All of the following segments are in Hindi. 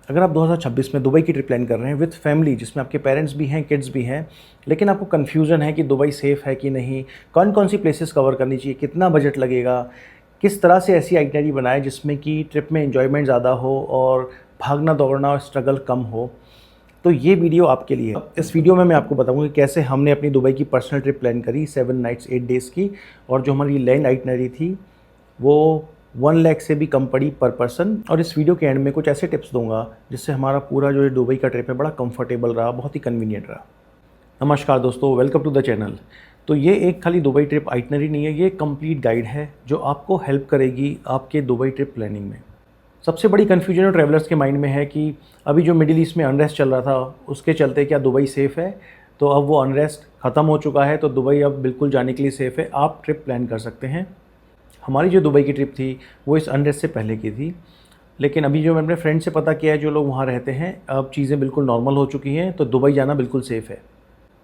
अगर आप 2026 में दुबई की ट्रिप प्लान कर रहे हैं विथ फैमिली, जिसमें आपके पेरेंट्स भी हैं, किड्स भी हैं, लेकिन आपको कन्फ्यूज़न है कि दुबई सेफ़ है कि नहीं, कौन कौन सी प्लेसेस कवर करनी चाहिए, कितना बजट लगेगा, किस तरह से ऐसी आइटनरी बनाए जिसमें कि ट्रिप में एन्जॉयमेंट ज़्यादा हो और भागना दौड़ना और स्ट्रगल कम हो, तो ये वीडियो आपके लिए है। इस वीडियो में मैं आपको बताऊंगा कि कैसे हमने अपनी दुबई की पर्सनल ट्रिप प्लान करी 7 नाइट्स 8 डेज़ की, और जो हमारी लैंड आइटनरी थी वो 1 लाख से भी कम पड़ी पर पर्सन। और इस वीडियो के एंड में कुछ ऐसे टिप्स दूंगा जिससे हमारा पूरा जो ये दुबई का ट्रिप है बड़ा कंफर्टेबल रहा, बहुत ही कन्वीनियंट रहा। नमस्कार दोस्तों, वेलकम टू द चैनल। तो ये एक खाली दुबई ट्रिप आइटनरी नहीं है, ये कंप्लीट गाइड है जो आपको हेल्प करेगी आपके दुबई ट्रिप प्लानिंग में। सबसे बड़ी कन्फ्यूजन ट्रैवलर्स के माइंड में है कि अभी जो मिडिल ईस्ट में अनरेस्ट चल रहा था उसके चलते क्या दुबई सेफ़ है। तो अब वो अनरेस्ट ख़त्म हो चुका है, तो दुबई अब बिल्कुल जाने के लिए सेफ़ है, आप ट्रिप प्लान कर सकते हैं। हमारी जो दुबई की ट्रिप थी वो इस अनरेस्ट से पहले की थी, लेकिन अभी जो मैंने अपने फ्रेंड से पता किया है जो लोग वहाँ रहते हैं, अब चीज़ें बिल्कुल नॉर्मल हो चुकी हैं, तो दुबई जाना बिल्कुल सेफ़ है।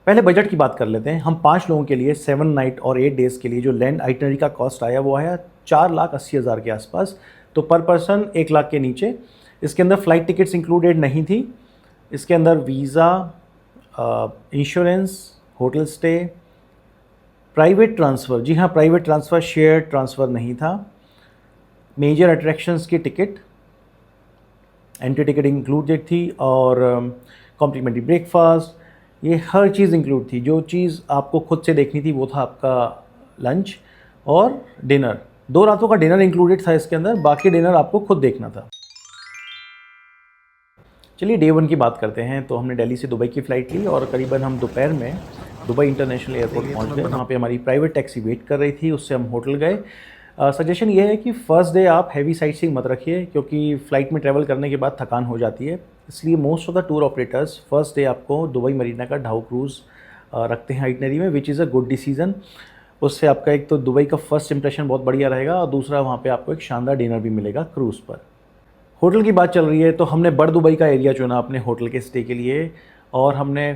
पहले बजट की बात कर लेते हैं। हम 5 लोगों के लिए 7 नाइट और 8 डेज़ के लिए जो लैंड आइटनरी का कॉस्ट आया वो आया 4,80,000 के आसपास, तो पर पर्सन 1 लाख के नीचे। इसके अंदर फ़्लाइट टिकट्स इंक्लूडेड नहीं थी, इसके अंदर visa, insurance, hotel stay, private transfer, जी हाँ प्राइवेट ट्रांसफ़र, शेयर ट्रांसफ़र नहीं था, मेजर अट्रैक्शंस की टिकट, एंट्री टिकट इंक्लूडेड थी, और कॉम्प्लीमेंट्री ब्रेकफास्ट, ये हर चीज़ इंक्लूड थी। जो चीज़ आपको खुद से देखनी थी वो था आपका लंच और डिनर। 2 रातों का डिनर इंक्लूडेड था इसके अंदर, बाकी डिनर आपको खुद देखना था। चलिए डे 1 की बात करते हैं। तो हमने दिल्ली से दुबई की फ़्लाइट ली और करीबन हम दोपहर में दुबई इंटरनेशनल एयरपोर्ट पहुंच गए। वहाँ पे हमारी प्राइवेट टैक्सी वेट कर रही थी, उससे हम होटल गए। सजेशन ये है कि फ़र्स्ट डे आप हैवी साइट सीइंग मत रखिए, क्योंकि फ़्लाइट में ट्रैवल करने के बाद थकान हो जाती है। इसलिए most of the tour operators first day आपको दुबई मरीना का ढाउ क्रूज़ रखते हैं आइटनरी में, which is a good decision. उससे आपका एक तो दुबई का फर्स्ट इंप्रेशन बहुत बढ़िया रहेगा, और दूसरा वहाँ पे आपको एक शानदार डिनर भी मिलेगा क्रूज़ पर। होटल की बात चल रही है तो हमने बड़ दुबई का एरिया चुना अपने होटल के स्टे के लिए, और हमने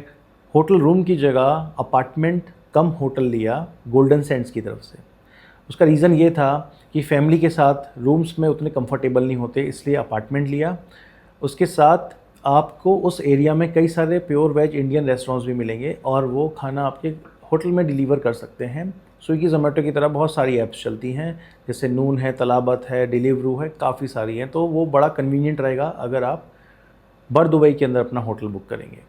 होटल रूम की जगह अपार्टमेंट कम होटल लिया गोल्डन सैंड्स की तरफ से। उसका रीज़न ये था कि फैमिली के साथ रूम्स में उतने कंफर्टेबल नहीं होते, इसलिए अपार्टमेंट लिया। उसके साथ आपको उस एरिया में कई सारे प्योर वेज इंडियन रेस्टोरेंट्स भी मिलेंगे, और वो खाना आपके होटल में डिलीवर कर सकते हैं। स्विगी जोमेटो की तरह बहुत सारी ऐप्स चलती हैं, जैसे नून है, तलाबत है, डिलीवरू है, काफ़ी सारी हैं। तो वो बड़ा कन्वीनियंट रहेगा अगर आप बर दुबई के अंदर अपना होटल बुक करेंगे।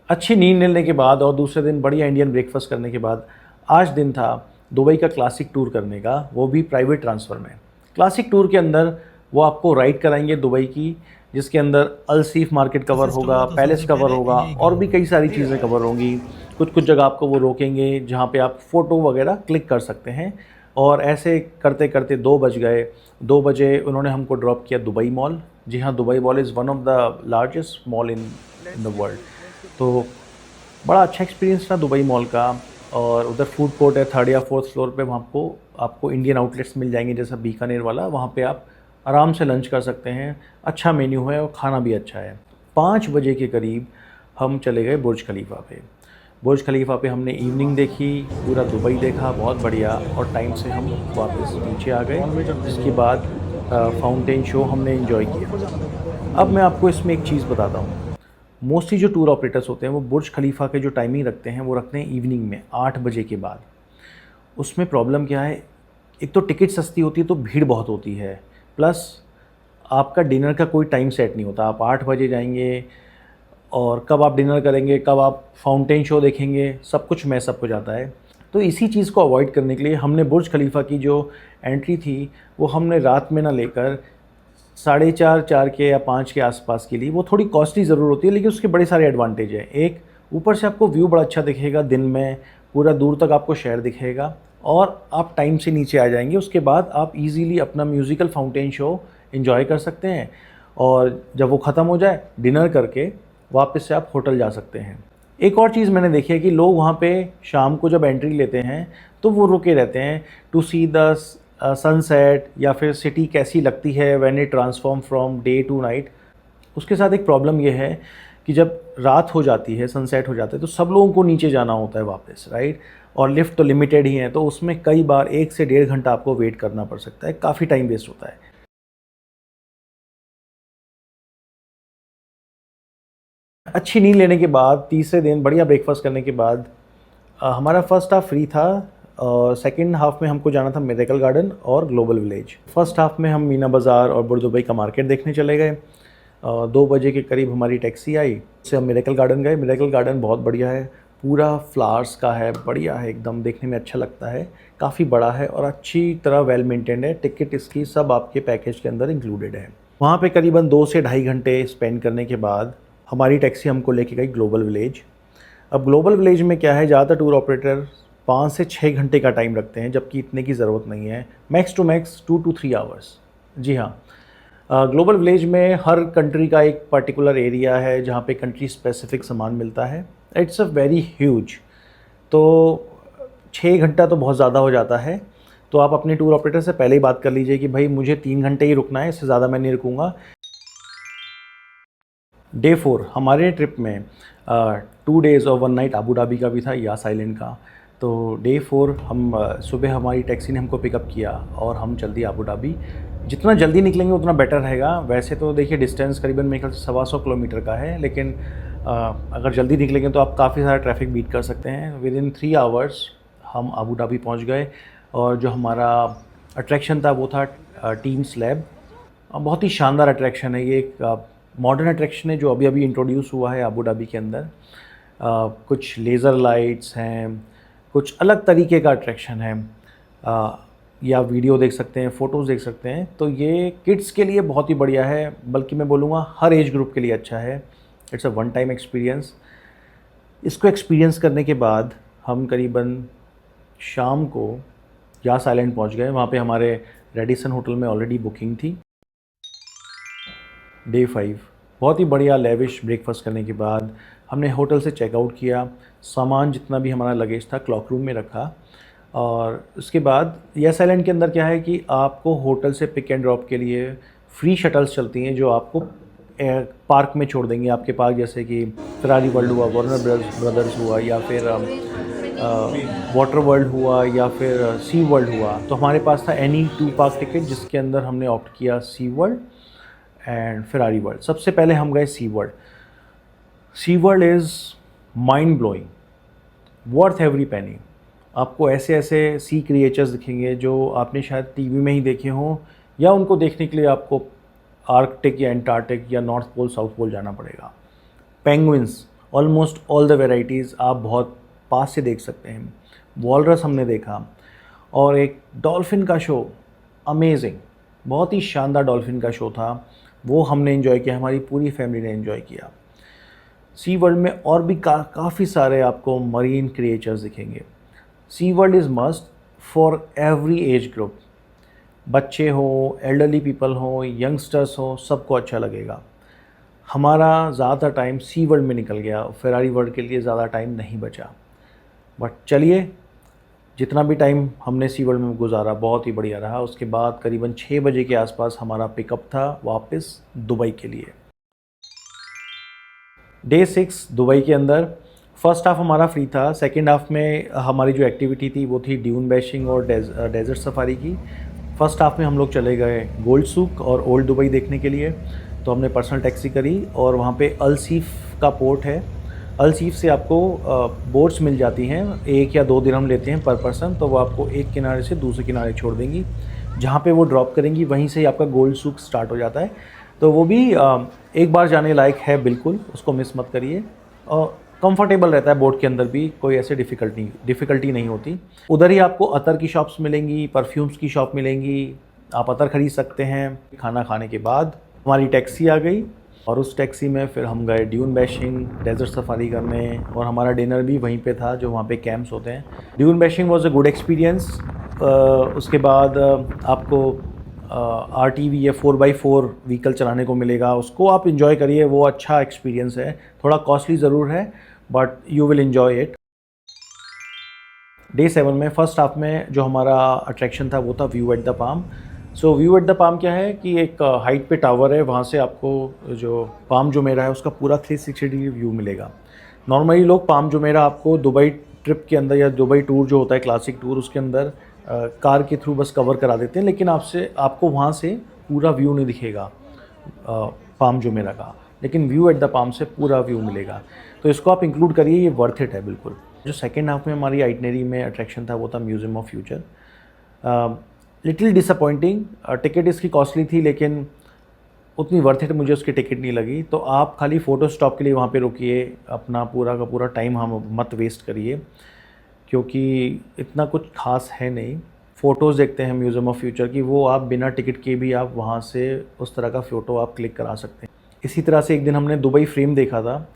अच्छी नींद लेने के बाद और दूसरे दिन बढ़िया इंडियन ब्रेकफास्ट करने के बाद आज दिन था दुबई का क्लासिक टूर करने का, वो भी प्राइवेट ट्रांसफ़र में। क्लासिक टूर के अंदर वो आपको राइड कराएंगे दुबई की, जिसके अंदर अल-सीफ मार्केट कवर होगा, पैलेस कवर होगा, और भी कई सारी चीज़ें कवर होंगी। कुछ कुछ जगह आपको वो रोकेंगे जहाँ पे आप फ़ोटो वगैरह क्लिक कर सकते हैं। और ऐसे करते करते 2 बज गए। 2 बजे उन्होंने हमको ड्रॉप किया दुबई मॉल। जी हाँ, Dubai mall is one of the largest mall in the world. तो बड़ा अच्छा एक्सपीरियंस था दुबई मॉल का। और उधर फूड कोर्ट है 3rd या 4th फ्लोर पे, वहाँ आपको इंडियन आउटलेट्स मिल जाएंगे, जैसा बीकानेर वाला। वहाँ पे आप आराम से लंच कर सकते हैं, अच्छा मेन्यू है और खाना भी अच्छा है। 5 बजे के करीब हम चले गए बुर्ज खलीफा पे। बुर्ज खलीफा पे हमने इवनिंग देखी, पूरा दुबई देखा, बहुत बढ़िया, और टाइम से हम वापस नीचे आ गए। इसके बाद फाउंटेन शो हमने इन्जॉय किया। अब मैं आपको इसमें एक चीज़ बताता हूँ। मोस्टली जो टूर ऑपरेटर्स होते हैं वो बुर्ज खलीफा के जो टाइमिंग रखते हैं वो रखते हैं इवनिंग में 8 बजे के बाद। उसमें प्रॉब्लम क्या है, एक तो टिकट सस्ती होती है तो भीड़ बहुत होती है, प्लस आपका डिनर का कोई टाइम सेट नहीं होता। आप 8 बजे जाएंगे और कब आप डिनर करेंगे, कब आप फाउंटेन शो देखेंगे, सब कुछ मैसअप हो जाता है। तो इसी चीज़ को अवॉइड करने के लिए हमने बुर्ज खलीफा की जो एंट्री थी वो हमने रात में ना लेकर 4:30 4 के या 5 के आसपास के लिए। वो थोड़ी कॉस्टली ज़रूर होती है, लेकिन उसके बड़े सारे एडवांटेज हैं। एक, ऊपर से आपको व्यू बड़ा अच्छा दिखेगा दिन में, पूरा दूर तक आपको शहर दिखेगा, और आप टाइम से नीचे आ जाएंगे। उसके बाद आप इजीली अपना म्यूज़िकल फाउंटेन शो एंजॉय कर सकते हैं, और जब वो ख़त्म हो जाए डिनर करके वापस से आप होटल जा सकते हैं। एक और चीज़ मैंने देखी है कि लोग वहाँ पे शाम को जब एंट्री लेते हैं तो वो रुके रहते हैं टू सी द सनसेट, या फिर सिटी कैसी लगती है when it transform from day to night. उसके साथ एक प्रॉब्लम ये है कि जब रात हो जाती है, सनसेट हो जाता है, तो सब लोगों को नीचे जाना होता है वापस, राइट। और लिफ्ट तो लिमिटेड ही है, तो उसमें कई बार 1 से 1.5 घंटा आपको वेट करना पड़ सकता है, काफ़ी टाइम वेस्ट होता है। अच्छी नींद लेने के बाद तीसरे दिन बढ़िया ब्रेकफास्ट करने के बाद हमारा फर्स्ट हाफ फ्री था और सेकंड हाफ में हमको जाना था मिरेकल गार्डन और ग्लोबल विलेज। फर्स्ट हाफ में हम मीना बाज़ार और बुर्ज दुबई का मार्केट देखने चले गए। 2 बजे के करीब हमारी टैक्सी आई, उससे हम मिरेकल गार्डन गए। मिरेकल गार्डन बहुत बढ़िया है, पूरा फ्लावर्स का है, बढ़िया है, एकदम देखने में अच्छा लगता है, काफ़ी बड़ा है और अच्छी तरह वेल मेंटेन्ड है। टिकट इसकी सब आपके पैकेज के अंदर इंक्लूडेड है। वहाँ पे करीबन 2 से ढाई घंटे स्पेंड करने के बाद हमारी टैक्सी हमको लेके गई ग्लोबल विलेज। अब ग्लोबल विलेज में क्या है, ज़्यादातर टूर ऑपरेटर 5 से 6 घंटे का टाइम रखते हैं, जबकि इतने की ज़रूरत नहीं है। Max to max 2 to 3 hours. जी हाँ, ग्लोबल विलेज में हर कंट्री का एक पर्टिकुलर एरिया है जहाँ पे कंट्री स्पेसिफिक सामान मिलता है। It's a very huge. तो 6 घंटा तो बहुत ज़्यादा हो जाता है, तो आप अपने टूर ऑपरेटर से पहले ही बात कर लीजिए कि भाई मुझे 3 घंटे ही रुकना है, इससे ज़्यादा मैं नहीं रुकूँगा। डे 4 हमारे ट्रिप में 2 डेज़ और 1 नाइट अबू धाबी का भी था, यास आइलैंड का। तो डे 4 हम सुबह हमारी टैक्सी ने हमको पिकअप किया और हम चल दिए अबू धाबी। जितना जल्दी निकलेंगे उतना बेटर रहेगा। वैसे तो देखिए डिस्टेंस करीबन मेरे ख्याल से 125 किलोमीटर का है, लेकिन अगर जल्दी निकलेंगे तो आप काफ़ी सारा ट्रैफिक बीट कर सकते हैं। विद इन 3 आवर्स हम अबू धाबी पहुँच गए और जो हमारा अट्रैक्शन था वो था टीम स्लैब। बहुत ही शानदार अट्रैक्शन है ये, एक मॉडर्न अट्रैक्शन है जो अभी अभी इंट्रोड्यूस हुआ है अबू धाबी के अंदर। कुछ लेज़र लाइट्स हैं, कुछ अलग तरीके का अट्रैक्शन है। या वीडियो देख सकते हैं, फ़ोटोज़ देख सकते हैं। तो ये किड्स के लिए बहुत ही बढ़िया है, बल्कि मैं बोलूँगा हर एज ग्रुप के लिए अच्छा है। It's a one time experience. इसको एक्सपीरियंस करने के बाद हम करीबन शाम को यास आइलैंड पहुँच गए। वहाँ पे हमारे रेडिसन होटल में ऑलरेडी बुकिंग थी। डे 5 बहुत ही बढ़िया लेविश ब्रेकफास्ट करने के बाद हमने होटल से चेकआउट किया। सामान जितना भी हमारा लगेज था क्लॉक रूम में रखा और उसके बाद यास आइलैंड के अंदर क्या है कि आपको होटल से पिक एंड ड्रॉप के लिए फ्री शटल्स चलती हैं जो आपको पार्क में छोड़ देंगे आपके पार्क, जैसे कि फेरारी वर्ल्ड हुआ, वार्नर ब्रदर्स हुआ, या फिर वाटर वर्ल्ड हुआ, या फिर सी वर्ल्ड हुआ। तो हमारे पास था एनी 2 पार्क टिकट, जिसके अंदर हमने ऑप्ट किया Sea World and Ferrari World. सबसे पहले हम गए Sea World. Sea World is mind blowing, worth every penny. आपको ऐसे ऐसे सी क्रिएचर्स दिखेंगे जो आपने शायद टीवी में ही देखे हों, या उनको देखने के लिए आपको आर्कटिक या एंटार्कटिक या नॉर्थ पोल साउथ पोल जाना पड़ेगा। Penguins, almost all the varieties आप बहुत पास से देख सकते हैं। वॉलरस हमने देखा और एक डॉल्फिन का शो, अमेजिंग, बहुत ही शानदार डॉल्फिन का शो था, वो हमने एंजॉय किया, हमारी पूरी फैमिली ने एंजॉय किया। सी वर्ल्ड में और भी काफ़ी सारे आपको मरीन क्रिएचर्स दिखेंगे। Sea World is must for every age group, बच्चे हो, एल्डरली पीपल हो, यंगस्टर्स हो, सबको अच्छा लगेगा। हमारा ज़्यादा टाइम सी वर्ल्ड में निकल गया, फेरारी वर्ल्ड के लिए ज़्यादा टाइम नहीं बचा। बट चलिए, जितना भी टाइम हमने सी वर्ल्ड में गुजारा बहुत ही बढ़िया रहा। उसके बाद करीबन 6 बजे के आसपास हमारा पिकअप था वापस दुबई के लिए। डे 6 दुबई के अंदर फर्स्ट हाफ हमारा फ्री था। सेकंड हाफ में हमारी जो एक्टिविटी थी वो थी ड्यून बैशिंग और डेजर्ट सफारी की। फर्स्ट हाफ में हम लोग चले गए गोल्ड सूक और ओल्ड दुबई देखने के लिए। तो हमने पर्सनल टैक्सी करी और वहाँ पे अल सीफ का पोर्ट है, अल सीफ से आपको बोट्स मिल जाती हैं, 1 या 2 दिरहम लेते हैं पर पर्सन। तो वो आपको एक किनारे से दूसरे किनारे छोड़ देंगी, जहाँ पे वो ड्रॉप करेंगी वहीं से ही आपका गोल्ड सूक स्टार्ट हो जाता है। तो वो भी एक बार जाने लायक है, बिल्कुल उसको मिस मत करिए। और कंफर्टेबल रहता है बोट के अंदर भी, कोई ऐसे डिफ़िकल्टी नहीं होती। उधर ही आपको अतर की शॉप्स मिलेंगी, परफ्यूम्स की शॉप मिलेंगी, आप अतर ख़रीद सकते हैं। खाना खाने के बाद हमारी टैक्सी आ गई और उस टैक्सी में फिर हम गए ड्यून बैशिंग, डेजर्ट सफारी करने, और हमारा डिनर भी वहीं पे था जो वहाँ पे कैंप्स होते हैं। Dune bashing was a good experience. उसके बाद आपको RTV या 4x4 व्हीकल चलाने को मिलेगा, उसको आप इन्जॉय करिए, वो अच्छा एक्सपीरियंस है। थोड़ा कॉस्टली ज़रूर है but you will enjoy it. Day 7 में फर्स्ट हाफ में जो हमारा अट्रैक्शन था वो था view at the palm. So view at the palm क्या है कि एक हाइट पे टावर है, वहाँ से आपको जो पाम जुमेरा है उसका पूरा 360 डिग्री व्यू मिलेगा। नॉर्मली लोग पाम जुमेरा आपको दुबई ट्रिप के अंदर या दुबई टूर जो होता है क्लासिक टूर, उसके अंदर कार के थ्रू बस कवर करा देते हैं, लेकिन आपको वहाँ से पूरा व्यू नहीं दिखेगा पाम जुमेरा का। लेकिन व्यू एट द पाम से पूरा व्यू मिलेगा। तो इसको आप इंक्लूड करिए, ये वर्थ इट है बिल्कुल। जो सेकेंड हाफ में हमारी आइटनरी में अट्रैक्शन था वो था museum of future. Little disappointing, ticket इसकी कॉस्टली थी लेकिन उतनी वर्थ इट मुझे उसकी टिकट नहीं लगी। तो आप खाली फ़ोटो स्टॉप के लिए वहाँ पे रुकिए, अपना पूरा का पूरा टाइम हम मत वेस्ट करिए, क्योंकि इतना कुछ खास है नहीं। फ़ोटोज़ देखते हैं म्यूज़ियम ऑफ फ्यूचर की, वो आप बिना टिकट के भी आप वहाँ से उस तरह का फ़ोटो आप क्लिक करा सकते हैं। इसी तरह से एक दिन हमने दुबई फ्रेम देखा था,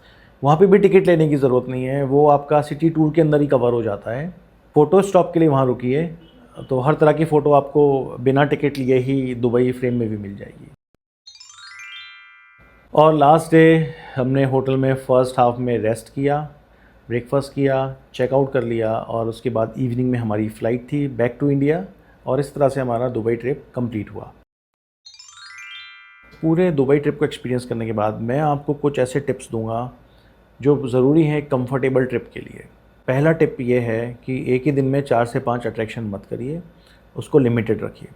वहाँ पे भी टिकट लेने की ज़रूरत नहीं है, वो आपका सिटी टूर के अंदर ही कवर हो जाता है। फ़ोटो स्टॉप के लिए वहाँ रुकिए, तो हर तरह की फ़ोटो आपको बिना टिकट लिए ही दुबई फ्रेम में भी मिल जाएगी। और लास्ट डे हमने होटल में फ़र्स्ट हाफ में रेस्ट किया, ब्रेकफास्ट किया, चेकआउट कर लिया और उसके बाद इवनिंग में हमारी फ़्लाइट थी बैक टू इंडिया, और इस तरह से हमारा दुबई ट्रिप कंप्लीट हुआ। पूरे दुबई ट्रिप को एक्सपीरियंस करने के बाद मैं आपको कुछ ऐसे टिप्स दूंगा जो ज़रूरी है कंफर्टेबल ट्रिप के लिए। पहला टिप ये है कि एक ही दिन में 4 से 5 अट्रैक्शन मत करिए, उसको लिमिटेड रखिए।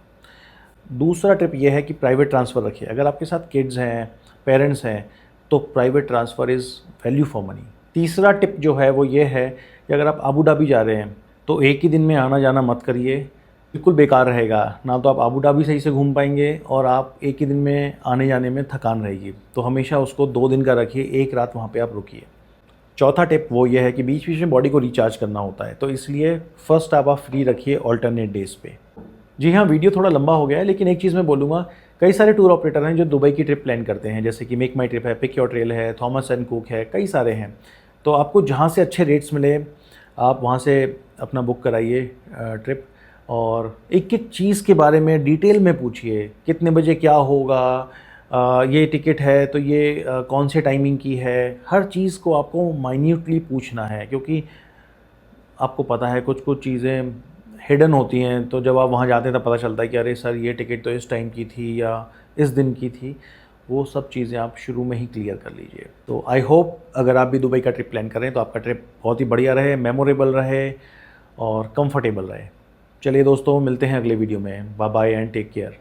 दूसरा टिप ये है कि प्राइवेट ट्रांसफ़र रखिए। अगर आपके साथ किड्स हैं, पेरेंट्स हैं, तो private transfer is value for money. तीसरा टिप जो है वो ये है कि अगर आप आबू धाबी जा रहे हैं तो एक ही दिन में आना जाना मत करिए, बिल्कुल बेकार रहेगा। ना तो आप आबू धाबी सही से घूम पाएंगे और आप एक ही दिन में आने जाने में थकान रहेगी। तो हमेशा उसको 2 दिन का रखिए, एक रात वहाँ पे आप रुकिए। चौथा टिप वो ये है कि बीच बीच में बॉडी को रिचार्ज करना होता है, तो इसलिए फर्स्ट आप फ्री रखिए ऑल्टरनेट डेज़ पे। जी हाँ, वीडियो थोड़ा लंबा हो गया है, लेकिन एक चीज़ मैं बोलूँगा, कई सारे टूर ऑपरेटर हैं जो दुबई की ट्रिप प्लान करते हैं, जैसे कि मेक माई ट्रिप है, पिक योर ट्रेल है, थॉमस एंड कुक है, कई सारे हैं। तो आपको जहाँ से अच्छे रेट्स मिले आप वहाँ से अपना बुक कराइए ट्रिप, और एक एक चीज़ के बारे में डिटेल में पूछिए, कितने बजे क्या होगा, ये टिकट है तो ये कौन से टाइमिंग की है। हर चीज़ को आपको माइन्यूटली पूछना है, क्योंकि आपको पता है कुछ कुछ चीज़ें हिडन होती हैं, तो जब आप वहाँ जाते हैं तब पता चलता है कि अरे सर ये टिकट तो इस टाइम की थी या इस दिन की थी। वो सब चीज़ें आप शुरू में ही क्लियर कर लीजिए। तो आई होप अगर आप भी दुबई का ट्रिप प्लान करें तो आपका ट्रिप बहुत ही बढ़िया रहे, मेमोरेबल रहे और कंफर्टेबल रहे। चलिए दोस्तों, मिलते हैं अगले वीडियो में। Bye bye and take care.